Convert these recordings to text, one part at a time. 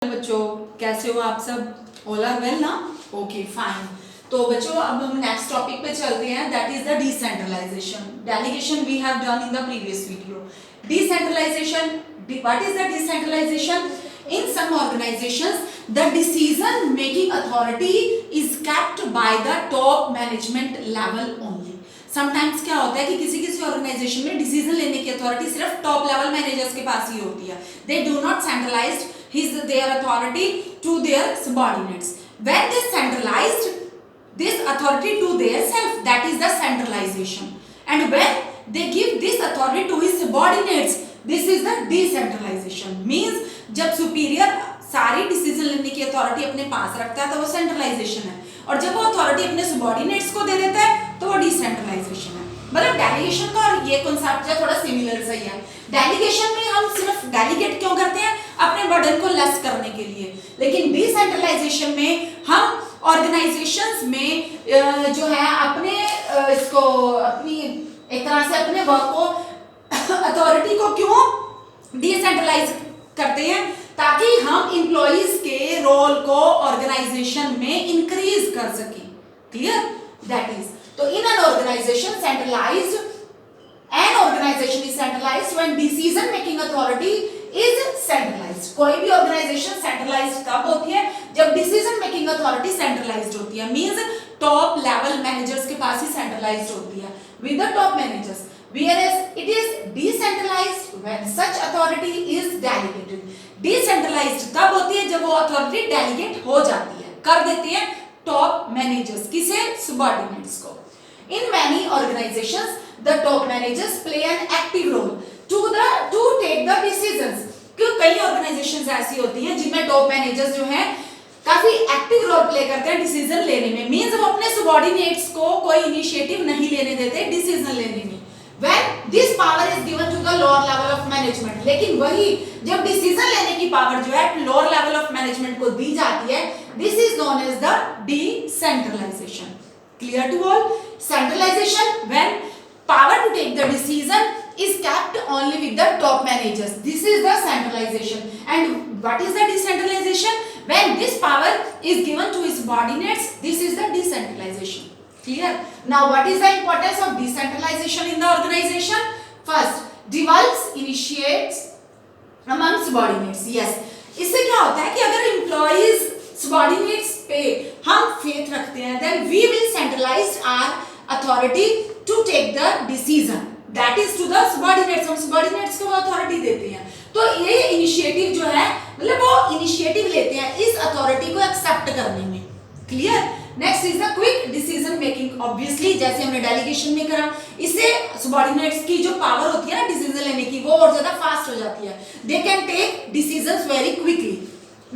बच्चों कैसे हो आप सब? ऑल आर वेल ना? Okay fine. तो बच्चों अब हम नेक्स्ट टॉपिक पे चलते हैं, that is the decentralization. Delegation we have done in the previous video. Decentralization, what is the decentralization? In some organizations, the decision making authority is kept by the top management level only. Sometimes क्या होता है कि किसी किसी organisation में decision लेने की authority सिर्फ टॉप लेवल मैनेजर्स के पास ही होती है. They do not centralize their authority to their subordinates. When they centralized this authority to their self, that is the centralization. And when they give this authority to his subordinates, this is the decentralization. Means जब superior सारी decision लेने की authority अपने पास रखता है तो वो centralisation है, और जब वो अथॉरिटी अपने सबॉर्डिनेट्स को दे देता है तो वो डिसेंट्रलाइजेशन है. मतलब डेलीगेशन का और ये कॉन्सेप्ट जो थोड़ा सिमिलर सही है. डेलीगेशन में हम सिर्फ डेलीगेट क्यों करते हैं? अपने बर्डन को लेस करने के लिए. लेकिन डिसेंट्रलाइजेशन में हम ऑर्गेनाइजेशंस में जो है अपने इसको अपनी एक तरह से अपने वर्क को अथॉरिटी को क्यों डिसेंट्रलाइज करते हैं? ताकि हम एम्प्लॉइज के रोल को ऑर्गेनाइजेशन में इंक्रीज कर सकें. क्लियर? That is. तो in an organisation centralised, an organisation is centralised when decision making authority is centralised. कोई भी ऑर्गेनाइजेशन सेंट्रलाइज्ड तब होती है जब डिसीजन मेकिंग अथॉरिटी सेंट्रलाइज्ड होती है. मींस टॉप लेवल मैनेजर्स के पास ही सेंट्रलाइज्ड होती है with the top managers. Whereas it is decentralized when such authority is delegated. Decentralized तब होती है जब वो authority delegate हो जाती है, कर देते हैं top managers, किसे? Subordinates को. In many organizations, the top managers play an active role to take the decisions. क्यों कई organizations ऐसी होती हैं जिनमें top managers जो हैं काफी एक्टिव रोल प्ले करते हैं डिसीजन लेने में. मींस वो अपने सबॉर्डिनेट्स को कोई इनिशिएटिव नहीं लेने देते डिसीजन लेने में. When this power is given to the lower level of management, लेकिन वही जब डिसीजन लेने की पावर जो है लोअर लेवल ऑफ मैनेजमेंट को दी जाती है, this is known as the decentralization. Clear to all? Centralization when power to take the decision is kept only with the top managers. This is the centralization. And what is the decentralization? When this power is given to his subordinates, this is the decentralization. Clear? Now what is the importance of decentralization in the organization? First, develops initiates among subordinates. Yes. इससे क्या होता है कि अगर employees subordinates पे हम faith रखते हैं, then we will centralize our authority to take the decision. That is to the subordinates. हम subordinates को वो authority देते हैं. तो ये initiative जो है मतलब वो initiative लेते हैं इस authority को accept करने में. Clear? Next is the quick decision making. Obviously जैसे हमने डेलीगेशन में करा, इससे सबॉर्डिनेट्स की जो पावर होती है ना डिसीजन लेने की वो और ज्यादा फास्ट हो जाती है. They can take decisions very quickly.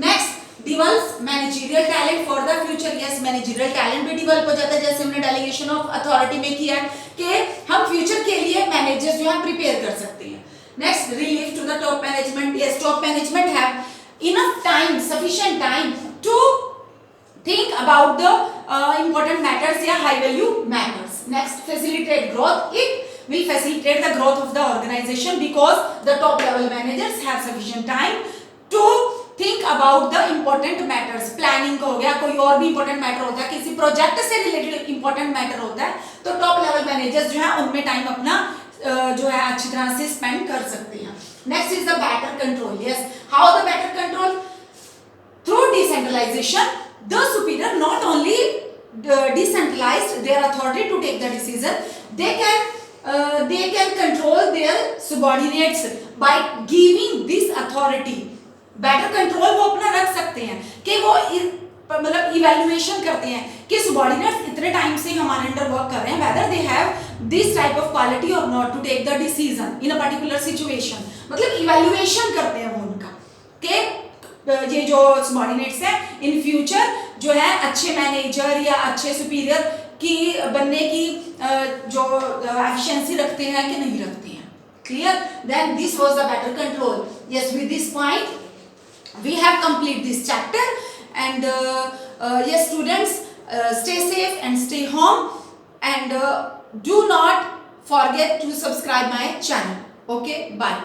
Next, develops managerial talent for the future. Yes, managerial talent भी डेवलप हो जाता है जैसे हमने डेलीगेशन ऑफ अथॉरिटी में किया है कि हम फ्यूचर के लिए मैनेजर्स जो है प्रिपेयर कर सकते हैं. Next, relief to the top management. Yes, top management have enough time, sufficient time to think about the important matters या high value matters. Next, facilitate growth. It will facilitate the growth of the organization because the top level managers have sufficient time to think about the important matters. Planning का हो गया, कोई और भी important matter होता है, किसी project से रिलेटेड important matter होता है, तो top level managers जो है उनमें टाइम अपना जो है अच्छी तरह से स्पेंड कर सकते हैं. Next is the better control. Yes, how the better control? Through decentralization, the superior not only decentralized their authority to take the decision, they can control their subordinates by giving this authority. Better control वो अपना रख सकते हैं कि वो मतलब evaluation करते हैं कि subordinates इतने टाइम से हमारे अंडर वर्क कर रहे हैं, whether they have this type of quality or not to take the decision in a particular situation. मतलब इवैल्यूएशन करते हैं वो उनका कि ये जो सबॉर्डिनेट्स हैं इन फ्यूचर जो है अच्छे मैनेजर या अच्छे सुपीरियर की बनने की जो एफिशिएंसी रखते हैं कि नहीं रखते हैं. Clear? Then this was the better control. Yes, with this point we have complete this chapter and yes students, stay safe and stay home and do not forget to subscribe my channel. Okay, bye.